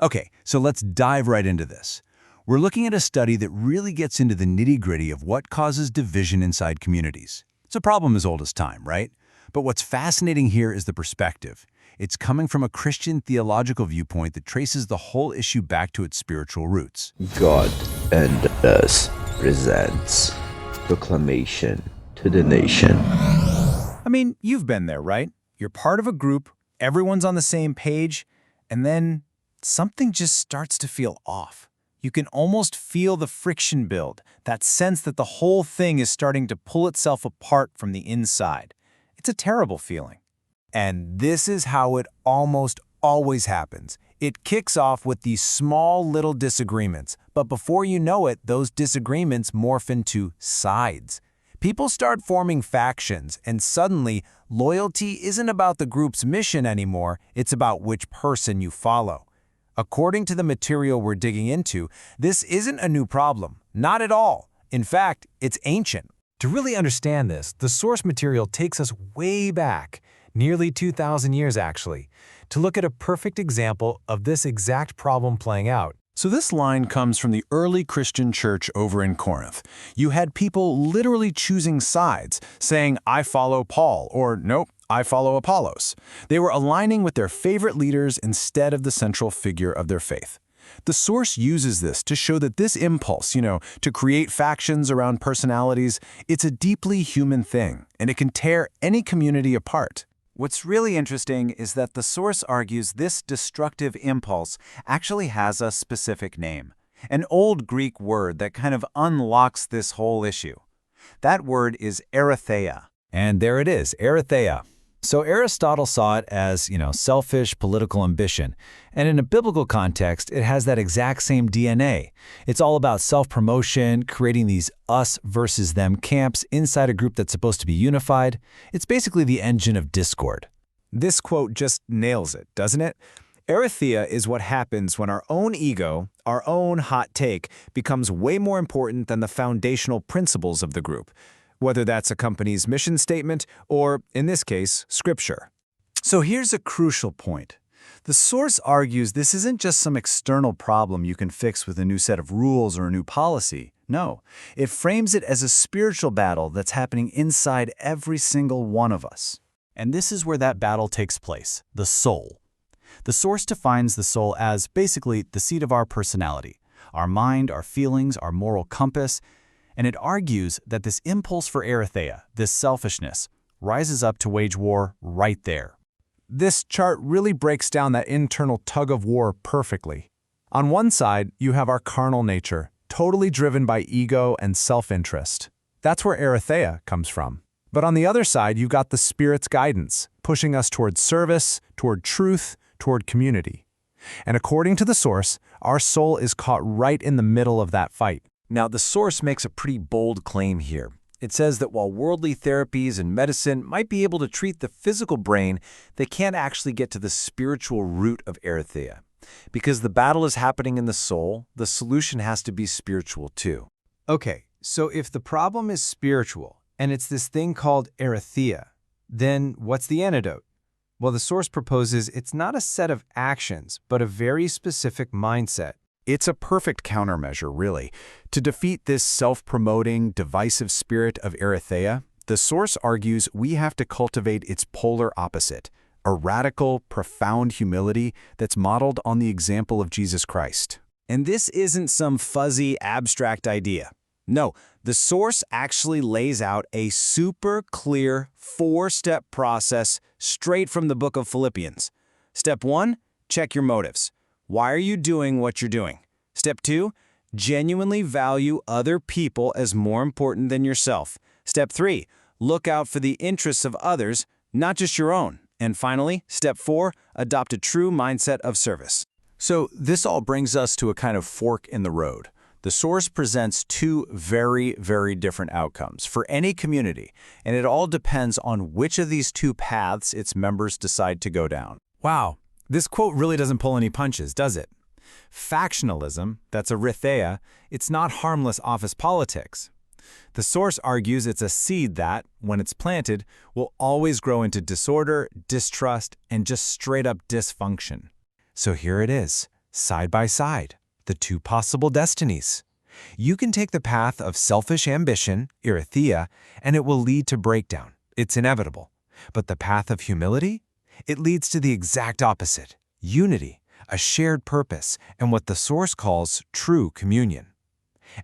Okay, so let's dive right into this. We're looking at a study that really gets into the nitty-gritty of what causes division inside communities. It's a problem as old as time, right? But what's fascinating here is the perspective. It's coming from a Christian theological viewpoint that traces the whole issue back to its spiritual roots. God and us presents Proclamation to the nation. I mean, you've been there, right? You're part of a group, everyone's on the same page, and then something just starts to feel off. You can almost feel the friction build, that sense that the whole thing is starting to pull itself apart from the inside. It's a terrible feeling. And this is how it almost always happens. It kicks off with these small little disagreements, but before you know it, those disagreements morph into sides. People start forming factions, and suddenly, loyalty isn't about the group's mission anymore, it's about which person you follow. According to the material we're digging into, this isn't a new problem. Not at all. In fact, it's ancient. To really understand this, the source material takes us way back, nearly 2,000 years actually, to look at a perfect example of this exact problem playing out. So this line comes from the early Christian church over in Corinth. You had people literally choosing sides, saying, I follow Paul, or nope, I follow Apollos. They were aligning with their favorite leaders instead of the central figure of their faith. The source uses this to show that this impulse, to create factions around personalities, it's a deeply human thing, and it can tear any community apart. What's really interesting is that the source argues this destructive impulse actually has a specific name, an old Greek word that kind of unlocks this whole issue. That word is Eritheia. And there it is, Eritheia. So Aristotle saw it as, selfish political ambition. And in a biblical context, it has that exact same DNA. It's all about self-promotion, creating these us versus them camps inside a group that's supposed to be unified. It's basically the engine of discord. This quote just nails it, doesn't it? Eritheia is what happens when our own ego, our own hot take, becomes way more important than the foundational principles of the group, whether that's a company's mission statement or, in this case, scripture. So here's a crucial point. The source argues this isn't just some external problem you can fix with a new set of rules or a new policy. No, it frames it as a spiritual battle that's happening inside every single one of us. And this is where that battle takes place, the soul. The source defines the soul as basically the seat of our personality, our mind, our feelings, our moral compass, and it argues that this impulse for Eritheia, this selfishness, rises up to wage war right there. This chart really breaks down that internal tug-of-war perfectly. On one side, you have our carnal nature, totally driven by ego and self-interest. That's where Eritheia comes from. But on the other side, you've got the Spirit's guidance, pushing us toward service, toward truth, toward community. And according to the source, our soul is caught right in the middle of that fight. Now, the source makes a pretty bold claim here. It says that while worldly therapies and medicine might be able to treat the physical brain, they can't actually get to the spiritual root of Eritheia. Because the battle is happening in the soul, the solution has to be spiritual too. Okay, so if the problem is spiritual, and it's this thing called Eritheia, then what's the antidote? Well, the source proposes it's not a set of actions, but a very specific mindset. It's a perfect countermeasure, really. To defeat this self-promoting, divisive spirit of Eritheia, the source argues we have to cultivate its polar opposite, a radical, profound humility that's modeled on the example of Jesus Christ. And this isn't some fuzzy, abstract idea. No, the source actually lays out a super clear 4-step process straight from the book of Philippians. Step 1, check your motives. Why are you doing what you're doing? Step 2, genuinely value other people as more important than yourself. Step 3, look out for the interests of others, not just your own. And finally, step 4, adopt a true mindset of service. So this all brings us to a kind of fork in the road. The source presents two very, very different outcomes for any community, and it all depends on which of these two paths its members decide to go down. Wow, this quote really doesn't pull any punches, does it? Factionalism, that's Eritheia, it's not harmless office politics. The source argues it's a seed that, when it's planted, will always grow into disorder, distrust, and just straight-up dysfunction. So here it is. side by side, the two possible destinies. You can take the path of selfish ambition, ἐριθεία, and it will lead to breakdown. It's inevitable. But the path of humility? It leads to the exact opposite, unity, a shared purpose, and what the Source calls true communion.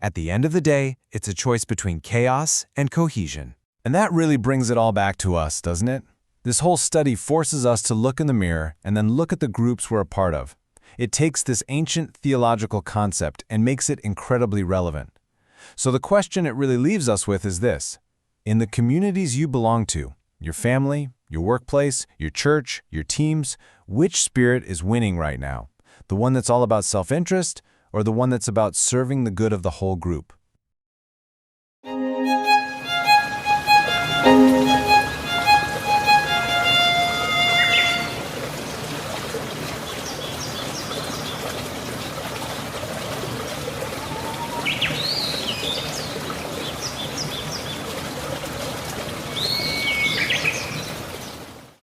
At the end of the day, it's a choice between chaos and cohesion. And that really brings it all back to us, doesn't it? This whole study forces us to look in the mirror and then look at the groups we're a part of. It takes this ancient theological concept and makes it incredibly relevant. So the question it really leaves us with is this. In the communities you belong to, your family, your workplace, your church, your teams, which spirit is winning right now? The one that's all about self-interest or the one that's about serving the good of the whole group?